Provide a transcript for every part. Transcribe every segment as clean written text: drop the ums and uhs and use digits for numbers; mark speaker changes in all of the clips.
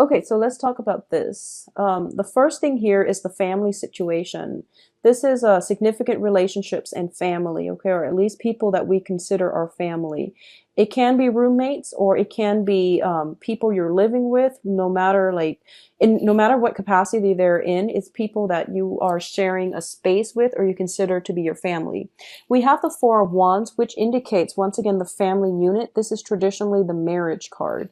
Speaker 1: Okay, so let's talk about this. The first thing here is the family situation. This is significant relationships and family, okay, or at least people that we consider our family. It can be roommates or it can be people you're living with, no matter no matter what capacity they're in. It's people that you are sharing a space with or you consider to be your family. We have the Four of Wands, which indicates once again the family unit. This is traditionally the marriage card.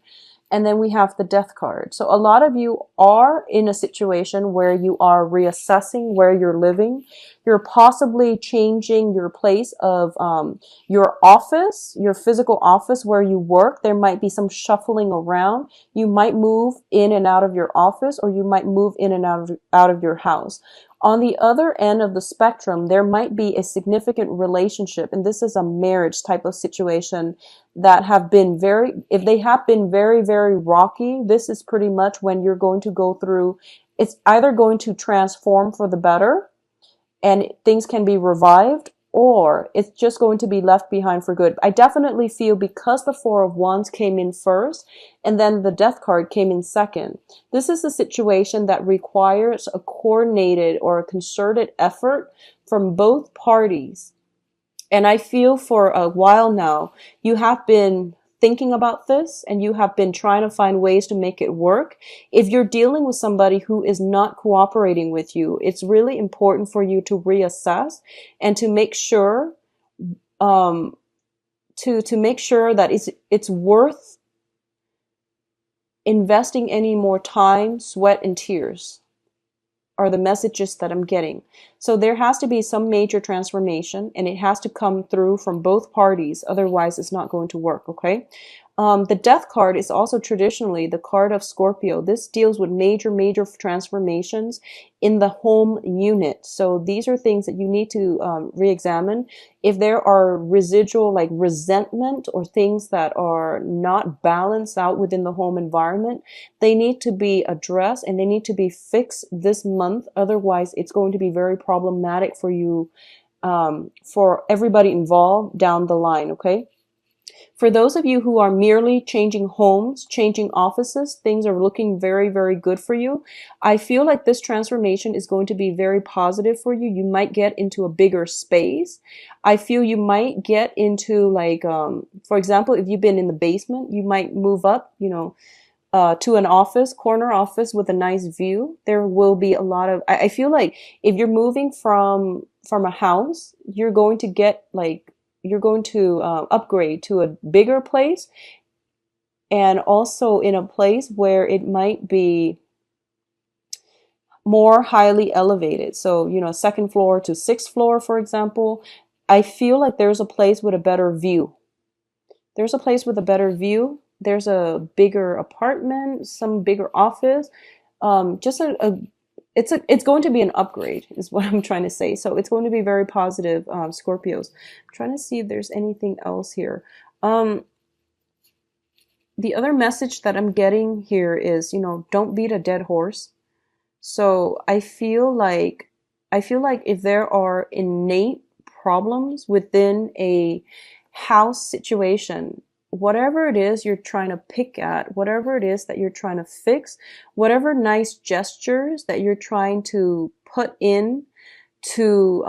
Speaker 1: And then we have the death card. So a lot of you are in a situation where you are reassessing where you're living. You're possibly changing your place of your office, your physical office where you work. There might be some shuffling around. You might move in and out of your office, or you might move in and out of your house. On the other end of the spectrum, there might be a significant relationship, and this is a marriage type of situation that have been if they have been very, very rocky, this is pretty much when you're going to go through, it's either going to transform for the better and things can be revived, or it's just going to be left behind for good. I definitely feel because the Four of Wands came in first and then the Death card came in second, this is a situation that requires a coordinated or a concerted effort from both parties. And I feel for a while now, you have been thinking about this and you have been trying to find ways to make it work. If you're dealing with somebody who is not cooperating with you, it's really important for you to reassess and to make sure, um, to make sure that it's worth investing any more time, sweat, and tears are the messages that I'm getting. So there has to be some major transformation and it has to come through from both parties. Otherwise, it's not going to work. Okay. The Death card is also traditionally the card of Scorpio. This deals with major, major transformations in the home unit. So these are things that you need to re-examine. If there are residual like resentment or things that are not balanced out within the home environment, they need to be addressed and they need to be fixed this month. Otherwise, it's going to be very problematic for you, for everybody involved down the line. Okay. For those of you who are merely changing homes, changing offices, things are looking very, very good for you. I feel like this transformation is going to be very positive for you. You might get into a bigger space. I feel you might get into like, for example, if you've been in the basement, you might move up, to an office, corner office with a nice view. There will be a lot of, I feel like if you're moving from a house, you're going to get like, you're going to upgrade to a bigger place and also in a place where it might be more highly elevated. So, second floor to sixth floor, for example. I feel like there's a place with a better view. There's a place with a better view. There's a bigger apartment, some bigger office. Just it's going to be an upgrade is what I'm trying to say. So it's going to be very positive, Scorpios. I'm trying to see if there's anything else here. The other message that I'm getting here is, don't beat a dead horse. So I feel like if there are innate problems within a house situation, whatever it is you're trying to pick at, whatever it is that you're trying to fix, whatever nice gestures that you're trying to put in to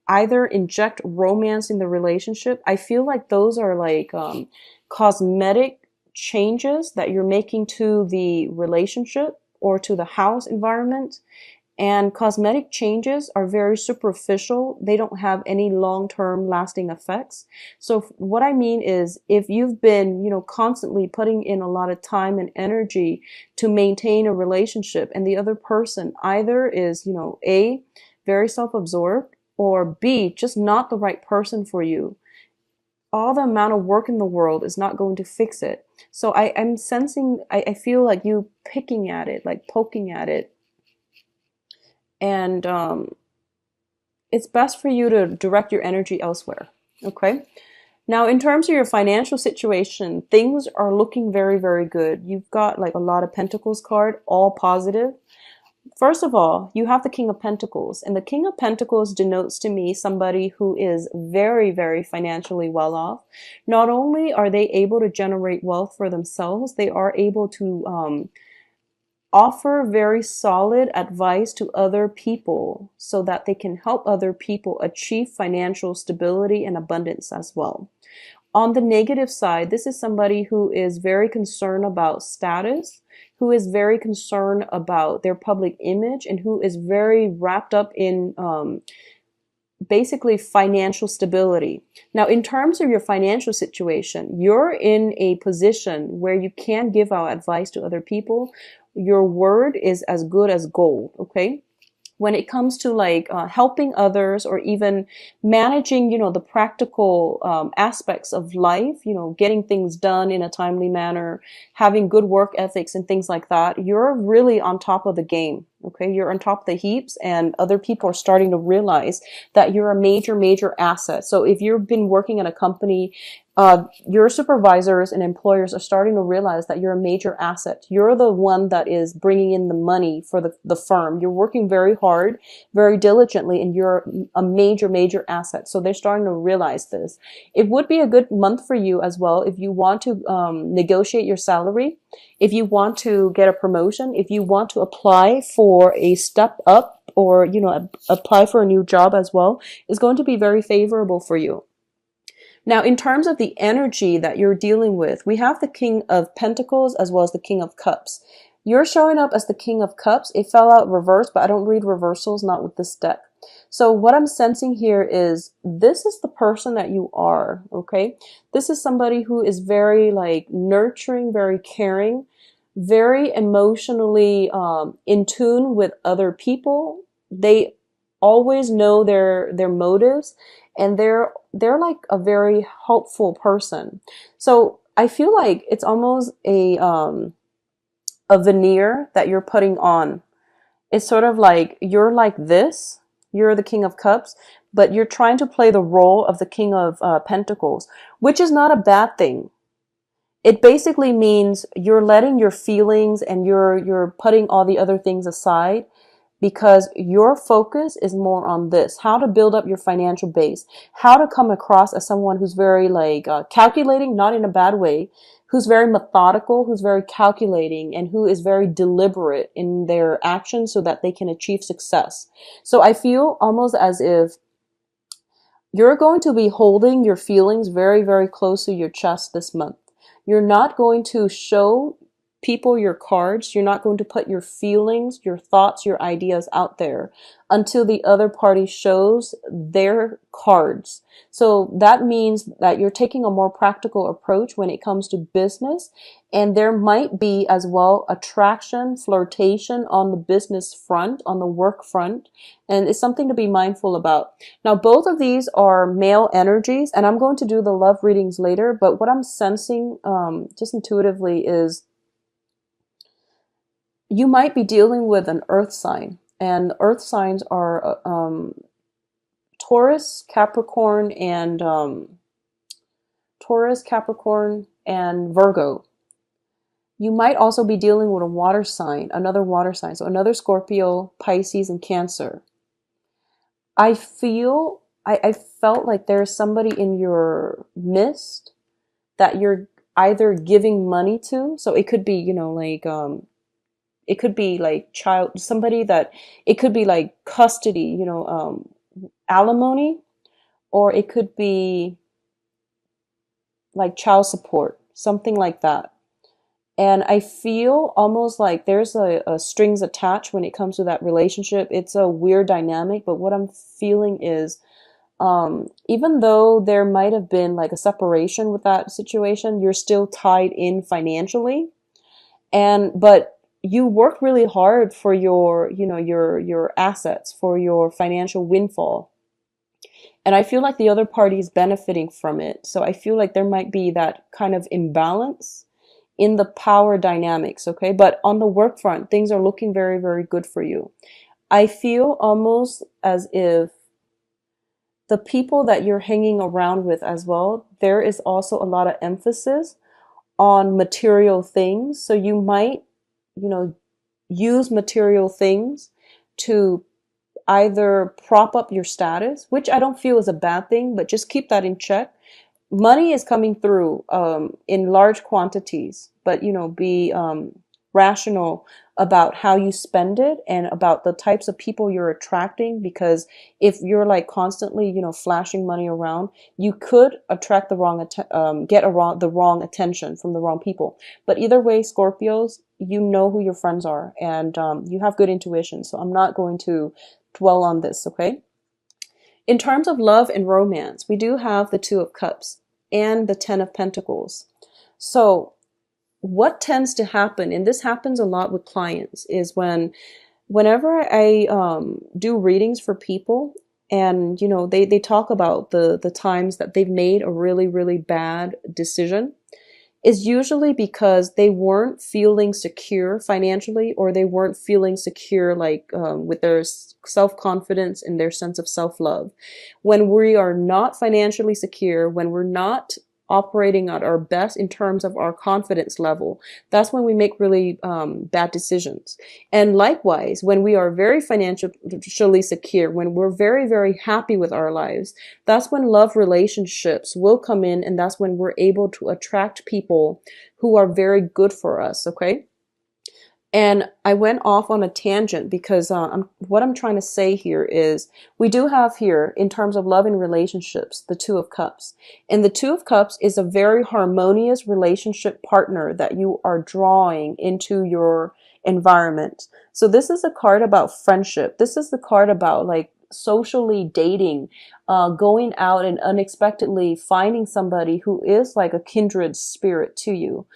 Speaker 1: either inject romance in the relationship, I feel like those are like cosmetic changes that you're making to the relationship or to the house environment. And cosmetic changes are very superficial. They don't have any long-term lasting effects. So what I mean is if you've been, constantly putting in a lot of time and energy to maintain a relationship and the other person either is, A, very self-absorbed, or B, just not the right person for you, all the amount of work in the world is not going to fix it. So I'm sensing, I feel like you picking at it, like poking at it. And it's best for you to direct your energy elsewhere. Okay. Now, in terms of your financial situation, things are looking very, very good. You've got like a lot of Pentacles card, all positive. First of all, you have the King of Pentacles, and the King of Pentacles denotes to me somebody who is very, very financially well off. Not only are they able to generate wealth for themselves, they are able to offer very solid advice to other people so that they can help other people achieve financial stability and abundance as well. On the negative side, this is somebody who is very concerned about status, who is very concerned about their public image, and who is very wrapped up in basically financial stability. Now, in terms of your financial situation, you're in a position where you can give out advice to other people. Your word is as good as gold, okay? When it comes to like helping others or even managing, the practical aspects of life, getting things done in a timely manner, having good work ethics and things like that, you're really on top of the game. Okay, you're on top of the heaps, and other people are starting to realize that you're a major, major asset. So if you've been working in a company, your supervisors and employers are starting to realize that you're a major asset. You're the one that is bringing in the money for the firm. You're working very hard, very diligently, and you're a major, major asset. So they're starting to realize this. It would be a good month for you as well if you want to negotiate your salary, if you want to get a promotion, if you want to apply for a step up, or apply for a new job as well, is going to be very favorable for you. Now, in terms of the energy that you're dealing with, we have the King of Pentacles as well as the King of Cups. You're showing up as the King of Cups. It fell out reversed, but I don't read reversals, not with this deck. So what I'm sensing here is this is the person that you are, okay? This is somebody who is very like nurturing, very caring, very emotionally in tune with other people. They always know their motives, and they're like a very helpful person. So I feel like it's almost a veneer that you're putting on. It's sort of like you're like this. You're the King of Cups, but you're trying to play the role of the King of Pentacles, which is not a bad thing. It basically means you're letting your feelings and you're putting all the other things aside, because your focus is more on this, how to build up your financial base, how to come across as someone who's very like calculating, not in a bad way, who's very methodical, who's very calculating, and who is very deliberate in their actions so that they can achieve success. So I feel almost as if you're going to be holding your feelings very, very close to your chest this month. You're not going to show people your cards. You're not going to put your feelings, your thoughts, your ideas out there until the other party shows their cards. So that means that you're taking a more practical approach when it comes to business. And there might be as well attraction, flirtation on the business front, on the work front. And it's something to be mindful about. Now, both of these are male energies, and I'm going to do the love readings later. But what I'm sensing just intuitively is you might be dealing with an earth sign, and earth signs are Taurus, Capricorn, and Virgo. You might also be dealing with a water sign, another water sign, so another Scorpio, Pisces, and Cancer. I felt like there's somebody in your midst that you're either giving money to, so it could be, it could be like somebody that, it could be like custody, alimony, or it could be like child support, something like that. And I feel almost like there's a strings attached when it comes to that relationship. It's a weird dynamic, but what I'm feeling is, even though there might have been like a separation with that situation, you're still tied in financially. But you work really hard for your assets, for your financial windfall. And I feel like the other party is benefiting from it. So I feel like there might be that kind of imbalance in the power dynamics, okay? But on the work front, things are looking very, very good for you. I feel almost as if the people that you're hanging around with as well, there is also a lot of emphasis on material things. So you might, use material things to either prop up your status, which I don't feel is a bad thing, but just keep that in check. Money is coming through in large quantities, but be rational about how you spend it and about the types of people you're attracting, because if you're like constantly, you know, flashing money around, you could attract the wrong the wrong attention from the wrong people. But either way, Scorpios, you know who your friends are, and you have good intuition, so I'm not going to dwell on this, okay? In terms of love and romance, we do have the Two of Cups and the Ten of Pentacles. So what tends to happen, and this happens a lot with clients, is whenever I do readings for people, and you know, they talk about the times that they've made a really, really bad decision, is usually because they weren't feeling secure financially, or they weren't feeling secure like with their self-confidence and their sense of self-love. When we are not financially secure, when we're not operating at our best in terms of our confidence level, that's when we make really bad decisions. And likewise, when we are very financially secure, when we're very, very happy with our lives, that's when love relationships will come in, and that's when we're able to attract people who are very good for us, okay? And I went off on a tangent because what I'm trying to say here is we do have here, in terms of love and relationships, the Two of Cups. And the Two of Cups is a very harmonious relationship partner that you are drawing into your environment. So this is a card about friendship. This is the card about like socially dating, going out and unexpectedly finding somebody who is like a kindred spirit to you,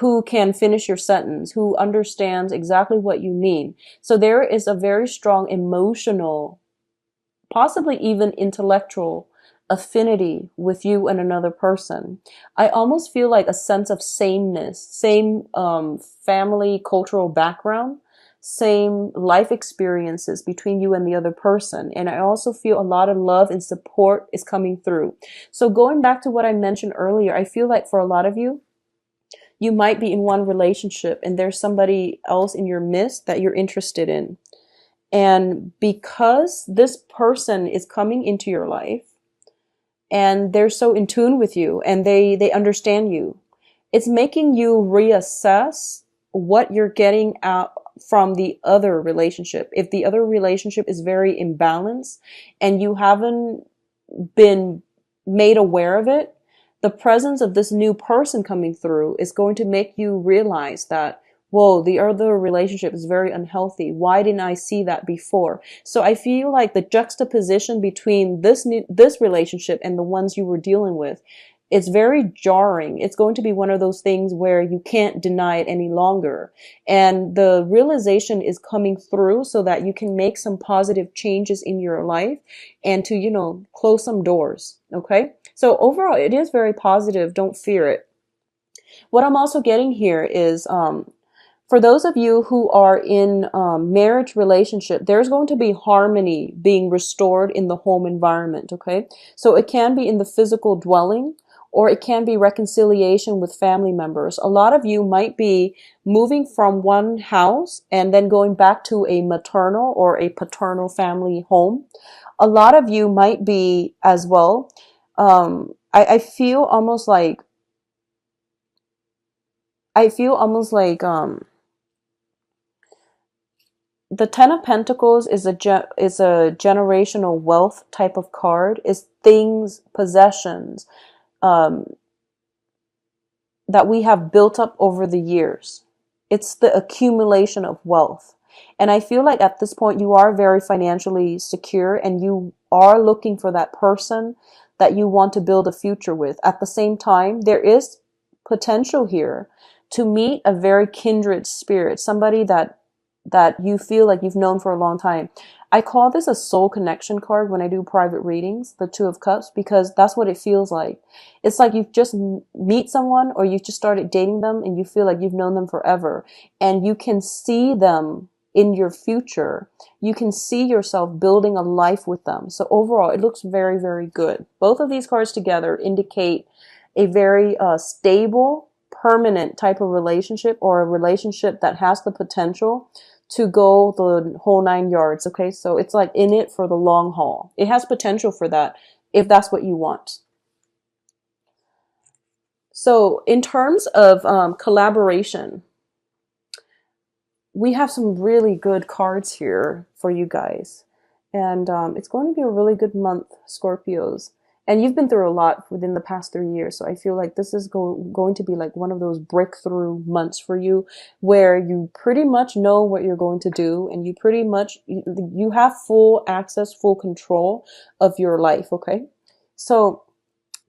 Speaker 1: who can finish your sentence, who understands exactly what you mean. So there is a very strong emotional, possibly even intellectual affinity with you and another person. I almost feel like a sense of sameness, same family, cultural background, same life experiences between you and the other person. And I also feel a lot of love and support is coming through. So going back to what I mentioned earlier, I feel like for a lot of you, you might be in one relationship and there's somebody else in your midst that you're interested in. And because this person is coming into your life and they're so in tune with you and they understand you, it's making you reassess what you're getting out from the other relationship. If the other relationship is very imbalanced and you haven't been made aware of it, the presence of this new person coming through is going to make you realize that, whoa, the other relationship is very unhealthy. Why didn't I see that before? So I feel like the juxtaposition between this relationship and the ones you were dealing with, it's very jarring. It's going to be one of those things where you can't deny it any longer. And the realization is coming through so that you can make some positive changes in your life and to, you know, close some doors. Okay. So overall, it is very positive. Don't fear it. What I'm also getting here is, for those of you who are in marriage relationship, there's going to be harmony being restored in the home environment. Okay. So it can be in the physical dwelling, or it can be reconciliation with family members. A lot of you might be moving from one house and then going back to a maternal or a paternal family home. A lot of you might be as well. I feel almost like the Ten of Pentacles is a generational wealth type of card. Is things, possessions, that we have built up over the years. It's the accumulation of wealth. And I feel like at this point you are very financially secure and you are looking for that person that you want to build a future with. At the same time, there is potential here to meet a very kindred spirit, somebody that you feel like you've known for a long time. I call this a soul connection card when I do private readings, the Two of Cups, because that's what it feels like. It's like you just meet someone or you just started dating them and you feel like you've known them forever and you can see them in your future. You can see yourself building a life with them. So overall, it looks very, very good. Both of these cards together indicate a very stable, permanent type of relationship, or a relationship that has the potential to go the whole 9 yards. Okay, so it's like in it for the long haul. It has potential for that if that's what you want. So in terms of collaboration, we have some really good cards here for you guys. And it's going to be a really good month, Scorpios. And you've been through a lot within the past 3 years. So I feel like this is going to be like one of those breakthrough months for you where you pretty much know what you're going to do and you pretty much, you have full access, full control of your life. Okay. So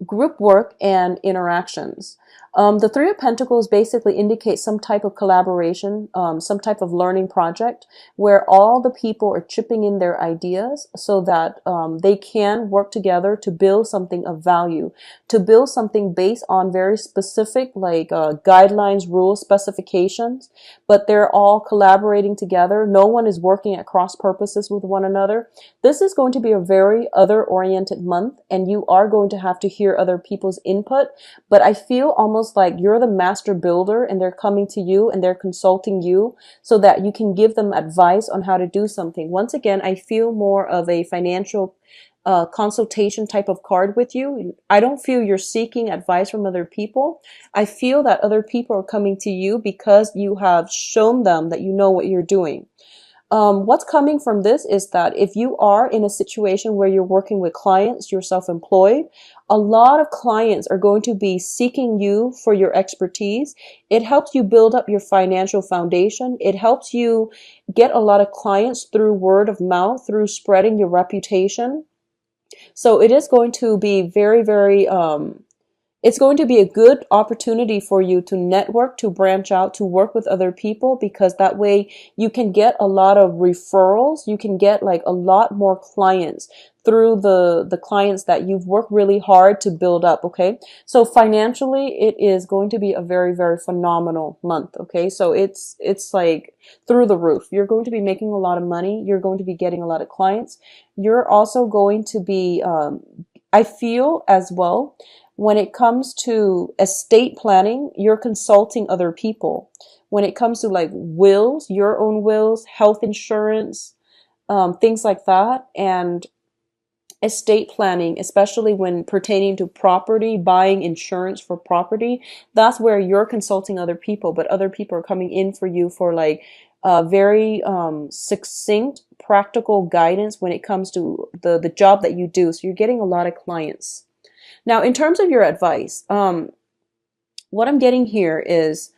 Speaker 1: group work and interactions. The Three of Pentacles basically indicates some type of collaboration, some type of learning project where all the people are chipping in their ideas so that they can work together to build something of value, to build something based on very specific like guidelines, rules, specifications, but they're all collaborating together. No one is working at cross purposes with one another. This is going to be a very other-oriented month, and you are going to have to hear other people's input, but I feel almost like you're the master builder and they're coming to you and they're consulting you so that you can give them advice on how to do something. Once again, I feel more of a financial consultation type of card with you. I don't feel you're seeking advice from other people. I feel that other people are coming to you because you have shown them that you know what you're doing. What's coming from this is that if you are in a situation where you're working with clients, you're self-employed, a lot of clients are going to be seeking you for your expertise. It helps you build up your financial foundation. It helps you get a lot of clients through word of mouth, through spreading your reputation. So it is going to be very, it's going to be a good opportunity for you to network, to branch out, to work with other people, because that way you can get a lot of referrals. You can get like a lot more clients through the clients that you've worked really hard to build up. Okay. So financially, it is going to be a very phenomenal month. Okay. So it's like through the roof. You're going to be making a lot of money. You're going to be getting a lot of clients. You're also going to be, I feel as well, when it comes to estate planning, you're consulting other people. When it comes to like wills, your own wills, health insurance, things like that, and estate planning, especially when pertaining to property, buying insurance for property, that's where you're consulting other people, but other people are coming in for you for like very succinct, practical guidance when it comes to the job that you do. So you're getting a lot of clients. Now, in terms of your advice, what I'm getting here is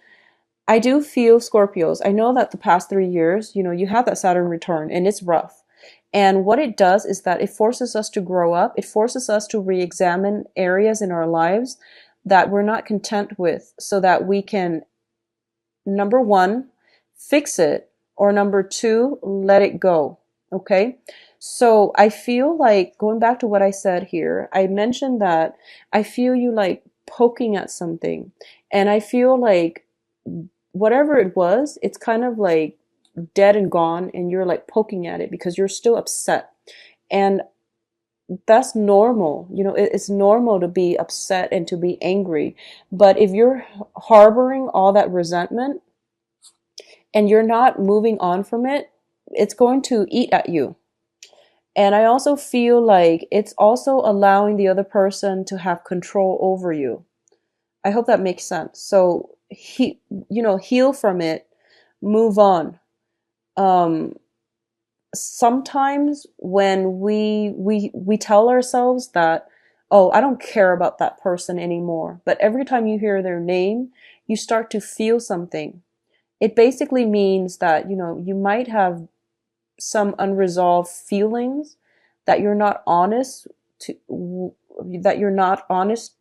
Speaker 1: I do feel, Scorpios, I know that the past 3 years, you have that Saturn return and it's rough. And what it does is that it forces us to grow up. It forces us to re-examine areas in our lives that we're not content with so that we can, number one, fix it, or number two, let it go. Okay? So I feel like, going back to what I said here, I mentioned that I feel you like poking at something. And I feel like whatever it was, it's kind of like dead and gone, and you're like poking at it because you're still upset. And that's normal. It's normal to be upset and to be angry. But if you're harboring all that resentment and you're not moving on from it, it's going to eat at you. And I also feel like it's also allowing the other person to have control over you. I hope that makes sense. So, heal from it, move on. Sometimes when we tell ourselves that, oh, I don't care about that person anymore, but every time you hear their name, you start to feel something. It basically means that, you might have some unresolved feelings that you're not honest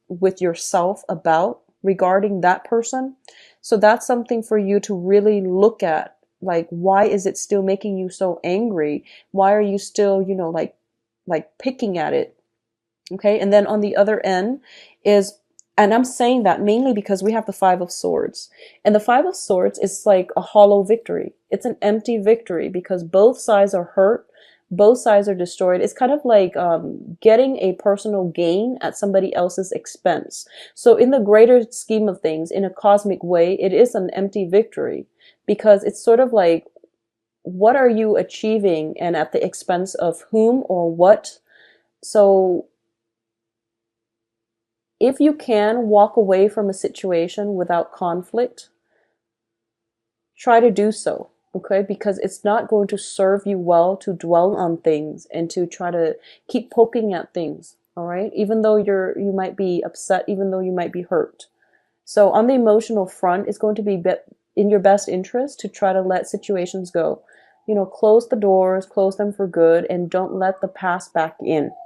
Speaker 1: with yourself about regarding that person. So that's something for you to really look at. Like, why is it still making you so angry? Why are you still, like picking at it? Okay. And then on the other end is, and I'm saying that mainly because we have the Five of Swords. And the Five of Swords is like a hollow victory. It's an empty victory because both sides are hurt. Both sides are destroyed. It's kind of like getting a personal gain at somebody else's expense. So in the greater scheme of things, in a cosmic way, it is an empty victory because it's sort of like, what are you achieving and at the expense of whom or what? So if you can walk away from a situation without conflict, try to do so. Okay, because it's not going to serve you well to dwell on things and to try to keep poking at things. All right, even though you might be upset, even though you might be hurt. So on the emotional front, it's going to be in your best interest to try to let situations go. You know, close the doors, close them for good, and don't let the past back in.